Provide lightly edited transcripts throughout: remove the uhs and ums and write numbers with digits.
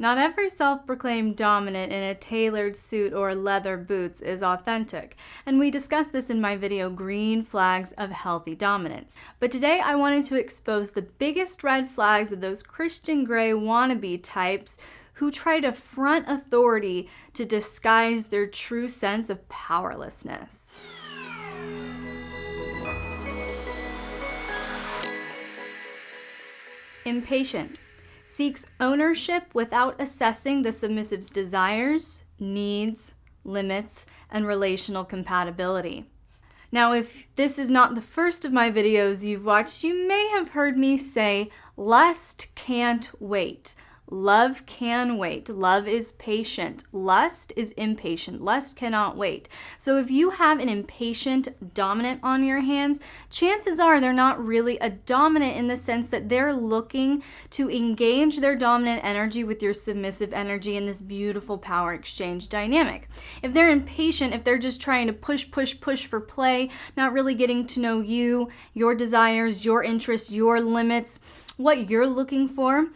Not every self-proclaimed dominant in a tailored suit or leather boots is authentic, and we discussed this in my video, Green Flags of Healthy Dominance. But today I wanted to expose the biggest red flags of those Christian Grey wannabe types who try to front authority to disguise their true sense of powerlessness. Impatient. Seeks ownership without assessing the submissive's desires, needs, limits, and relational compatibility. Now, if this is not the first of my videos you've watched, you may have heard me say, lust can't wait. Love can wait. Love is patient. Lust is impatient. Lust cannot wait. So if you have an impatient dominant on your hands, chances are they're not really a dominant in the sense that they're looking to engage their dominant energy with your submissive energy in this beautiful power exchange dynamic. If they're impatient, if they're just trying to push for play, not really getting to know you, your desires, your interests, your limits, what you're looking for,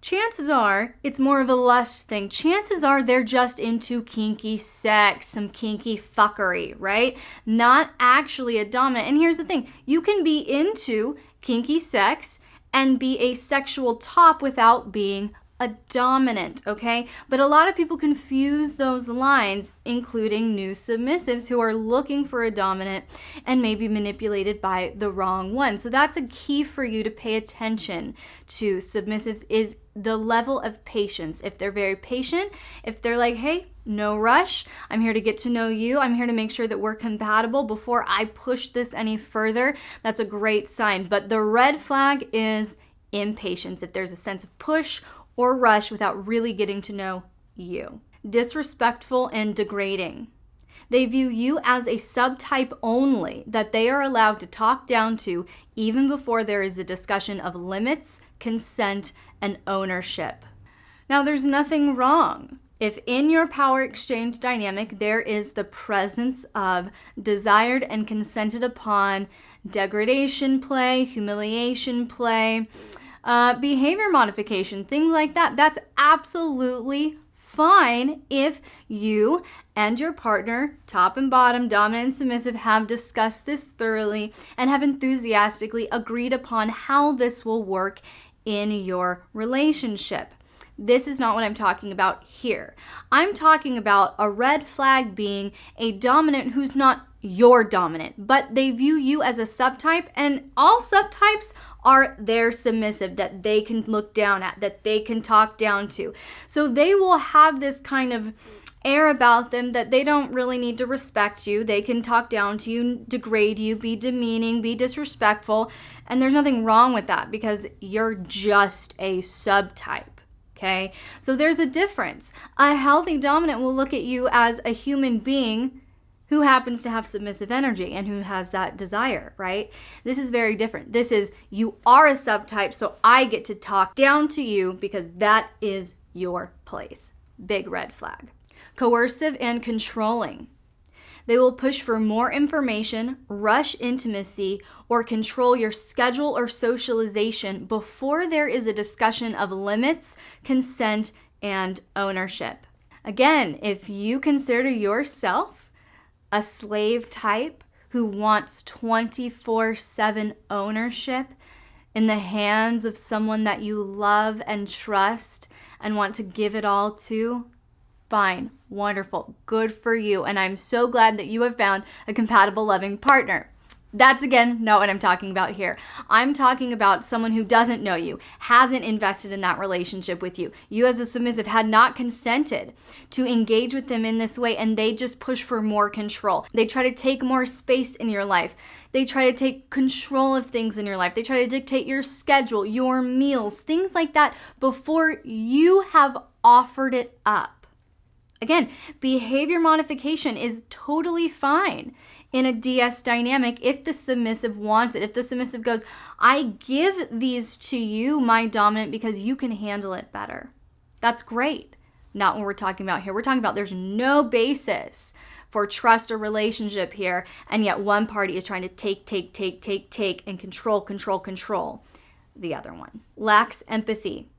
chances are it's more of a lust thing. Chances are they're just into kinky sex, some kinky fuckery, right? Not actually a dominant. And here's the thing, you can be into kinky sex and be a sexual top without being a dominant, okay? But a lot of people confuse those lines, including new submissives who are looking for a dominant and may be manipulated by the wrong one. So that's a key for you to pay attention to submissives is the level of patience. If they're very patient, if they're like, hey, no rush, I'm here to get to know you, I'm here to make sure that we're compatible before I push this any further, that's a great sign. But the red flag is impatience. If there's a sense of push or rush without really getting to know you. Disrespectful and degrading. They view you as a subtype only that they are allowed to talk down to even before there is a discussion of limits, consent, and ownership. Now, there's nothing wrong if in your power exchange dynamic there is the presence of desired and consented upon degradation play, humiliation play, behavior modification, things like that. That's absolutely fine if you and your partner, top and bottom, dominant and submissive, have discussed this thoroughly and have enthusiastically agreed upon how this will work in your relationship. This is not what I'm talking about here. I'm talking about a red flag being a dominant who's not your dominant, but they view you as a subtype, and all subtypes are their submissive that they can look down at, that they can talk down to. So they will have this kind of air about them that they don't really need to respect you. They can talk down to you, degrade you, be demeaning, be disrespectful, and there's nothing wrong with that because you're just a subtype. Okay? So there's a difference. A healthy dominant will look at you as a human being who happens to have submissive energy and who has that desire, right? This is very different. This is, you are a subtype, so I get to talk down to you because that is your place. Big red flag. Coercive and controlling. They will push for more information, rush intimacy, or control your schedule or socialization before there is a discussion of limits, consent, and ownership. Again, if you consider yourself a slave type who wants 24/7 ownership in the hands of someone that you love and trust and want to give it all to, fine, wonderful, good for you. And I'm so glad that you have found a compatible, loving partner. That's, again, not what I'm talking about here. I'm talking about someone who doesn't know you, hasn't invested in that relationship with you. You as a submissive had not consented to engage with them in this way, and they just push for more control. They try to take more space in your life. They try to take control of things in your life. They try to dictate your schedule, your meals, things like that before you have offered it up. Again, behavior modification is totally fine in a DS dynamic if the submissive wants it. If the submissive goes, I give these to you, my dominant, because you can handle it better. That's great. Not what we're talking about here. We're talking about there's no basis for trust or relationship here, and yet one party is trying to take, and control the other one. Lacks empathy.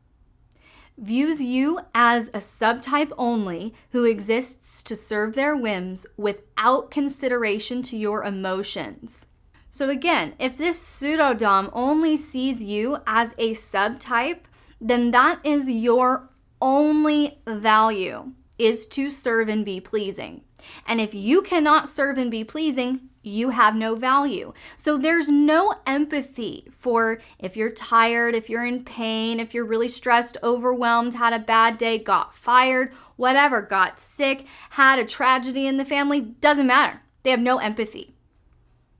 views you as a subtype only who exists to serve their whims without consideration to your emotions. So again, if this pseudo-Dom only sees you as a subtype, then that is your only value, is to serve and be pleasing. And if you cannot serve and be pleasing, you have no value. So there's no empathy for if you're tired, if you're in pain, if you're really stressed, overwhelmed, had a bad day, got fired, whatever, got sick, had a tragedy in the family, doesn't matter. They have no empathy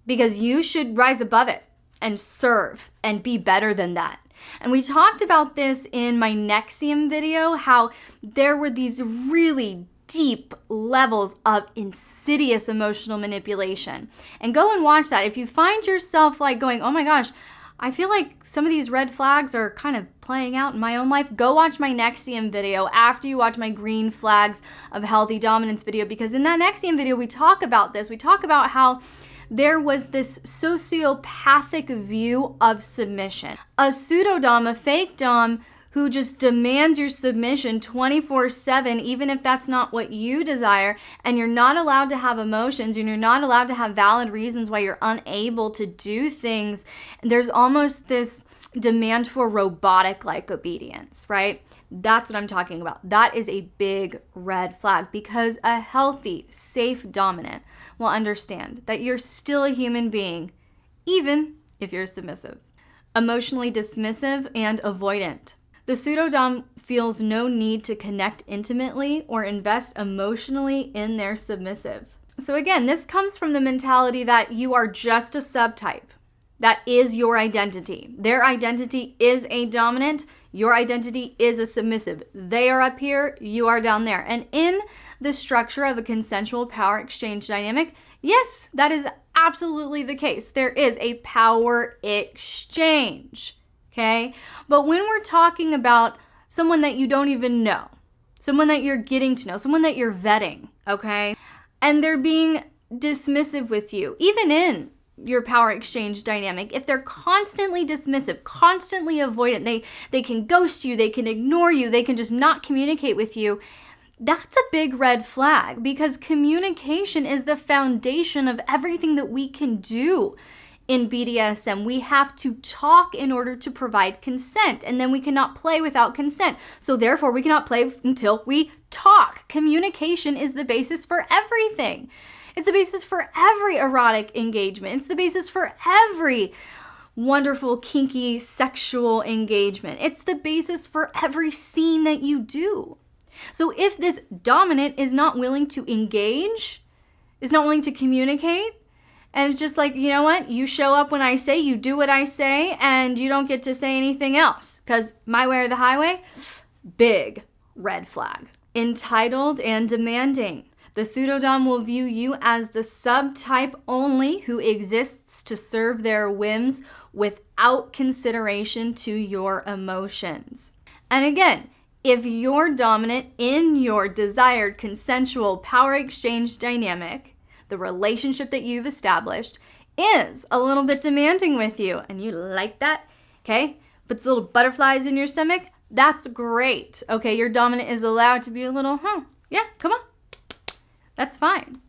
because you should rise above it and serve and be better than that. And we talked about this in my NXIVM video, how there were these really deep levels of insidious emotional manipulation. And go and watch that. If you find yourself like going, oh my gosh, I feel like some of these red flags are kind of playing out in my own life, go watch my NXIVM video after you watch my green flags of healthy dominance video, because in that NXIVM video, we talk about this. We talk about how there was this sociopathic view of submission. A pseudo-Dom, a fake Dom, who just demands your submission 24/7, even if that's not what you desire, and you're not allowed to have emotions, and you're not allowed to have valid reasons why you're unable to do things. There's almost this demand for robotic-like obedience, right? That's what I'm talking about. That is a big red flag, because a healthy, safe dominant will understand that you're still a human being, even if you're submissive. Emotionally dismissive and avoidant. The pseudo-Dom feels no need to connect intimately or invest emotionally in their submissive. So again, this comes from the mentality that you are just a subtype. That is your identity. Their identity is a dominant. Your identity is a submissive. They are up here, you are down there. And in the structure of a consensual power exchange dynamic, yes, that is absolutely the case. There is a power exchange. Okay? But when we're talking about someone that you don't even know, someone that you're getting to know, someone that you're vetting, okay? And they're being dismissive with you, even in your power exchange dynamic, if they're constantly dismissive, constantly avoidant, they can ghost you, they can ignore you, they can just not communicate with you, that's a big red flag, because communication is the foundation of everything that we can do. In BDSM, we have to talk in order to provide consent, and then we cannot play without consent. So therefore, we cannot play until we talk. Communication is the basis for everything. It's the basis for every erotic engagement. It's the basis for every wonderful, kinky, sexual engagement. It's the basis for every scene that you do. So if this dominant is not willing to engage, is not willing to communicate, and it's just like, you know what? You show up when I say, you do what I say, and you don't get to say anything else. Because my way or the highway, big red flag. Entitled and demanding. The pseudo-Dom will view you as the subtype only who exists to serve their whims without consideration to your emotions. And again, if you're dominant in your desired consensual power exchange dynamic, the relationship that you've established is a little bit demanding with you, and you like that, okay? Puts little butterflies in your stomach, that's great, okay? Your dominant is allowed to be a little, yeah, come on. That's fine.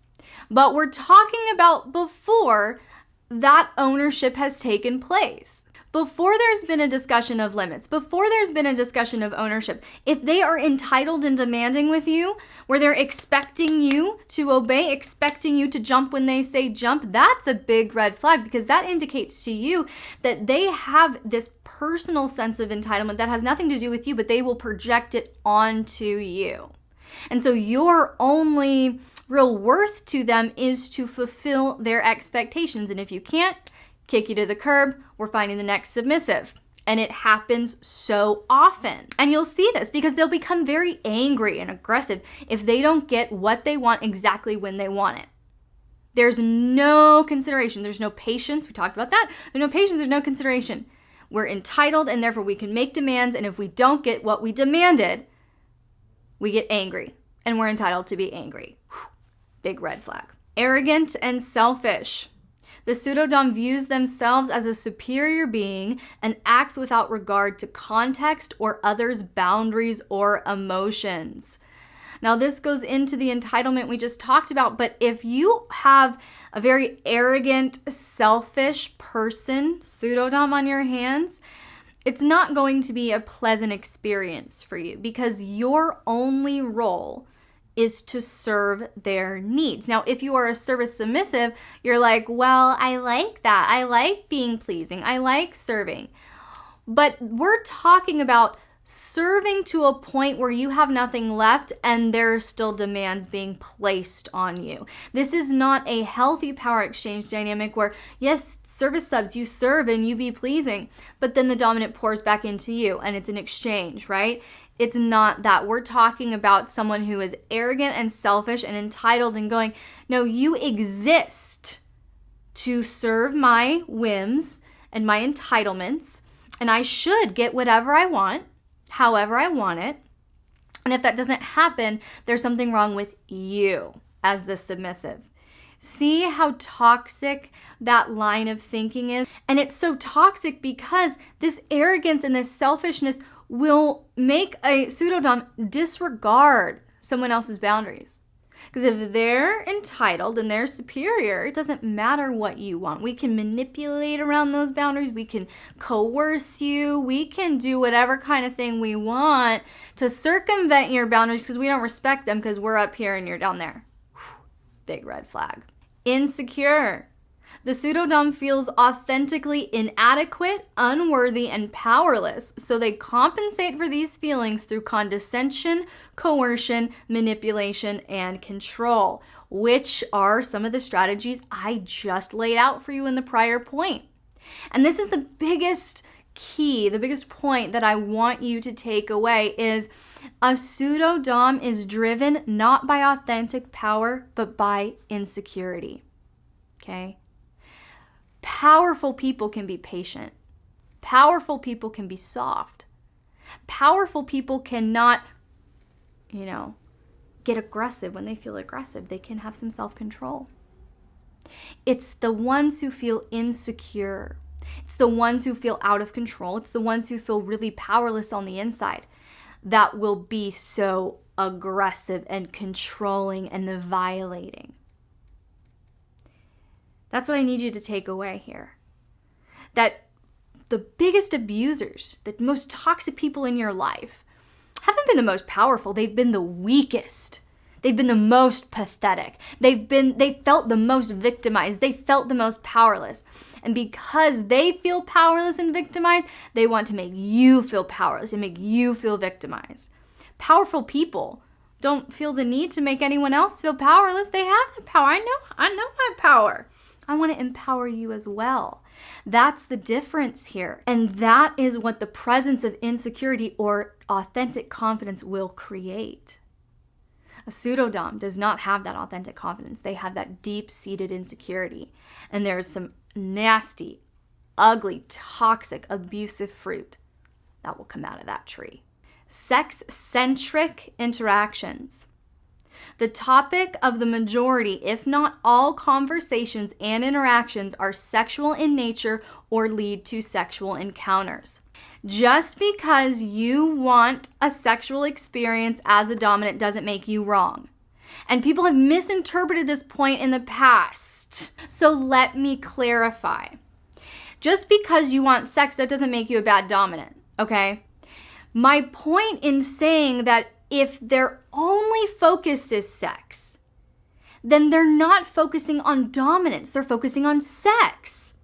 But we're talking about before that ownership has taken place. Before there's been a discussion of limits, before there's been a discussion of ownership, if they are entitled and demanding with you, where they're expecting you to obey, expecting you to jump when they say jump, that's a big red flag, because that indicates to you that they have this personal sense of entitlement that has nothing to do with you, but they will project it onto you. And so your only real worth to them is to fulfill their expectations. And if you can't, kick you to the curb, we're finding the next submissive. And it happens so often. And you'll see this because they'll become very angry and aggressive if they don't get what they want exactly when they want it. There's no consideration. There's no patience. We talked about that. There's no patience. There's no consideration. We're entitled, and therefore we can make demands. And if we don't get what we demanded, we get angry. And we're entitled to be angry. Whew. Big red flag. Arrogant and selfish. The pseudo-Dom views themselves as a superior being and acts without regard to context or others' boundaries or emotions. Now, this goes into the entitlement we just talked about, but if you have a very arrogant, selfish person, pseudo-Dom, on your hands, it's not going to be a pleasant experience for you because your only role is to serve their needs. Now, if you are a service submissive, you're like, well, I like that. I like being pleasing. I like serving. But we're talking about serving to a point where you have nothing left and there are still demands being placed on you. This is not a healthy power exchange dynamic where, yes, service subs, you serve and you be pleasing, but then the dominant pours back into you and it's an exchange, right? It's not that. We're talking about someone who is arrogant and selfish and entitled and going, no, you exist to serve my whims and my entitlements, and I should get whatever I want, however I want it. And if that doesn't happen, there's something wrong with you as the submissive. See how toxic that line of thinking is? And it's so toxic because this arrogance and this selfishness will make a pseudo-Dom disregard someone else's boundaries. Because if they're entitled and they're superior, it doesn't matter what you want. We can manipulate around those boundaries. We can coerce you. We can do whatever kind of thing we want to circumvent your boundaries because we don't respect them because we're up here and you're down there. Big red flag. Insecure. The pseudo-Dom feels authentically inadequate, unworthy, and powerless, so they compensate for these feelings through condescension, coercion, manipulation, and control, which are some of the strategies I just laid out for you in the prior point. And this is the biggest key, the biggest point that I want you to take away is a pseudo-Dom is driven not by authentic power, but by insecurity. Okay? Powerful people can be patient. Powerful people can be soft. Powerful people cannot, get aggressive when they feel aggressive. They can have some self-control. It's the ones who feel insecure. It's the ones who feel out of control. It's the ones who feel really powerless on the inside that will be so aggressive and controlling and violating. That's what I need you to take away here. That the biggest abusers, the most toxic people in your life, haven't been the most powerful. They've been the weakest. They've been the most pathetic. They felt the most victimized. They felt the most powerless. And because they feel powerless and victimized, they want to make you feel powerless and make you feel victimized. Powerful people don't feel the need to make anyone else feel powerless. They have the power. I know my power. I want to empower you as well. That's the difference here. And that is what the presence of insecurity or authentic confidence will create. A pseudo-Dom does not have that authentic confidence. They have that deep-seated insecurity. And there's some nasty, ugly, toxic, abusive fruit that will come out of that tree. Sex-centric interactions. The topic of the majority, if not all, conversations and interactions are sexual in nature or lead to sexual encounters. Just because you want a sexual experience as a dominant doesn't make you wrong. And people have misinterpreted this point in the past. So let me clarify. Just because you want sex, that doesn't make you a bad dominant, okay? My point in saying that if their only focus is sex, then they're not focusing on dominance, they're focusing on sex.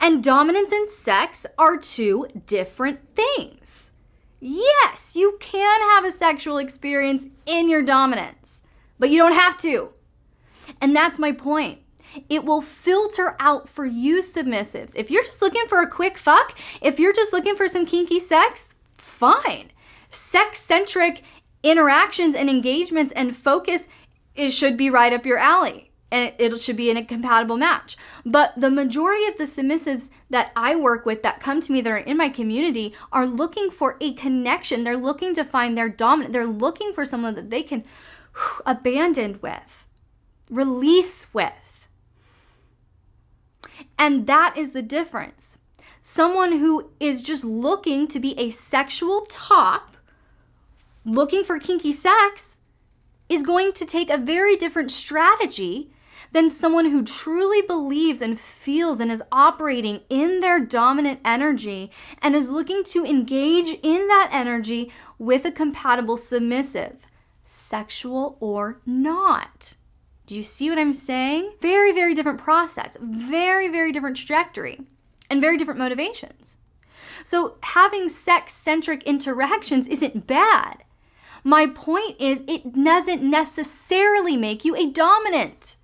And dominance and sex are two different things. Yes, you can have a sexual experience in your dominance, but you don't have to. And that's my point. It will filter out for you submissives. If you're just looking for a quick fuck, if you're just looking for some kinky sex, fine. Sex-centric interactions and engagements and focus should be right up your alley. And it should be in a compatible match. But the majority of the submissives that I work with that come to me that are in my community are looking for a connection. They're looking to find their dominant. They're looking for someone that they can abandon with, release with. And that is the difference. Someone who is just looking to be a sexual top, looking for kinky sex, is going to take a very different strategy than someone who truly believes and feels and is operating in their dominant energy and is looking to engage in that energy with a compatible submissive, sexual or not. Do you see what I'm saying? Very, very different process, very, very different trajectory, and very different motivations. So having sex-centric interactions isn't bad. My point is, it doesn't necessarily make you a dominant.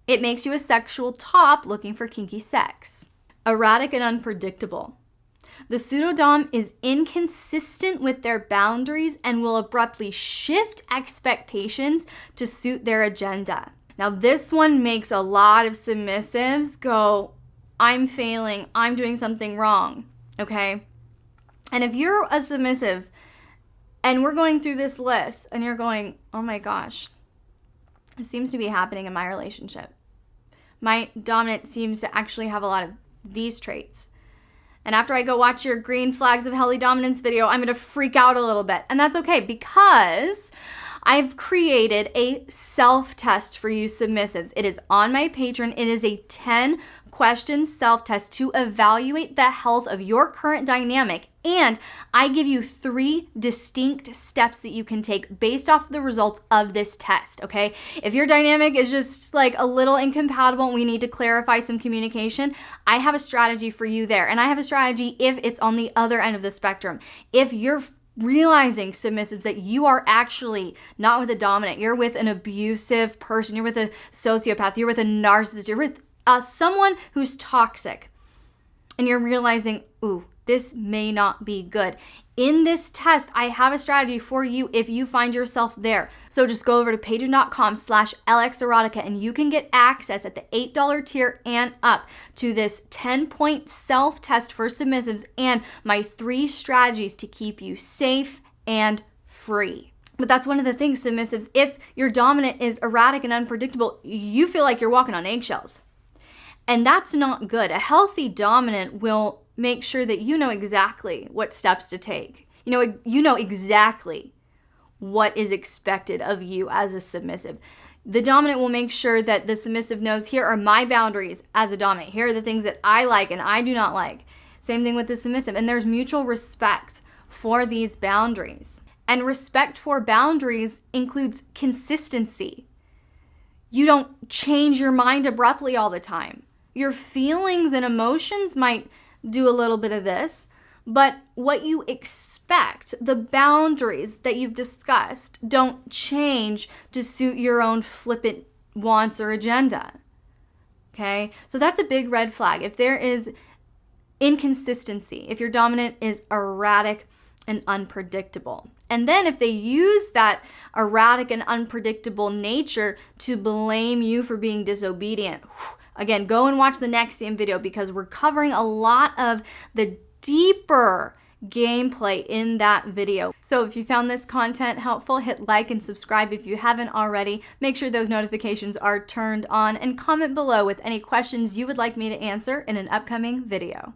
It makes you a sexual top looking for kinky sex. Erratic and unpredictable. The pseudo-Dom is inconsistent with their boundaries and will abruptly shift expectations to suit their agenda. Now, this one makes a lot of submissives go, I'm failing, I'm doing something wrong, okay? And if you're a submissive and we're going through this list and you're going, oh my gosh, it seems to be happening in my relationship. My dominant seems to actually have a lot of these traits. And after I go watch your green flags of healthy dominance video, I'm going to freak out a little bit. And that's okay, because I've created a self-test for you submissives. It is on my Patreon. It is a 10-question self-test to evaluate the health of your current dynamic. And I give you 3 distinct steps that you can take based off the results of this test, okay? If your dynamic is just like a little incompatible and we need to clarify some communication, I have a strategy for you there. And I have a strategy if it's on the other end of the spectrum. If you're realizing, submissives, that you are actually not with a dominant, you're with an abusive person, you're with a sociopath, you're with a narcissist, you're with someone who's toxic, and you're realizing, ooh, this may not be good. In this test, I have a strategy for you if you find yourself there. So just go over to patreon.com/LXerotica and you can get access at the $8 tier and up to this 10-point self-test for submissives and my 3 strategies to keep you safe and free. But that's one of the things, submissives. If your dominant is erratic and unpredictable, you feel like you're walking on eggshells. And that's not good. A healthy dominant will make sure that you know exactly what steps to take. You know exactly what is expected of you as a submissive. The dominant will make sure that the submissive knows, here are my boundaries as a dominant. Here are the things that I like and I do not like. Same thing with the submissive. And there's mutual respect for these boundaries. And respect for boundaries includes consistency. You don't change your mind abruptly all the time. Your feelings and emotions might do a little bit of this, but what you expect, the boundaries that you've discussed, don't change to suit your own flippant wants or agenda. Okay? So that's a big red flag. If there is inconsistency, if your dominant is erratic and unpredictable. And then if they use that erratic and unpredictable nature to blame you for being disobedient, again, go and watch the NXIVM video because we're covering a lot of the deeper gameplay in that video. So if you found this content helpful, hit like and subscribe if you haven't already. Make sure those notifications are turned on and comment below with any questions you would like me to answer in an upcoming video.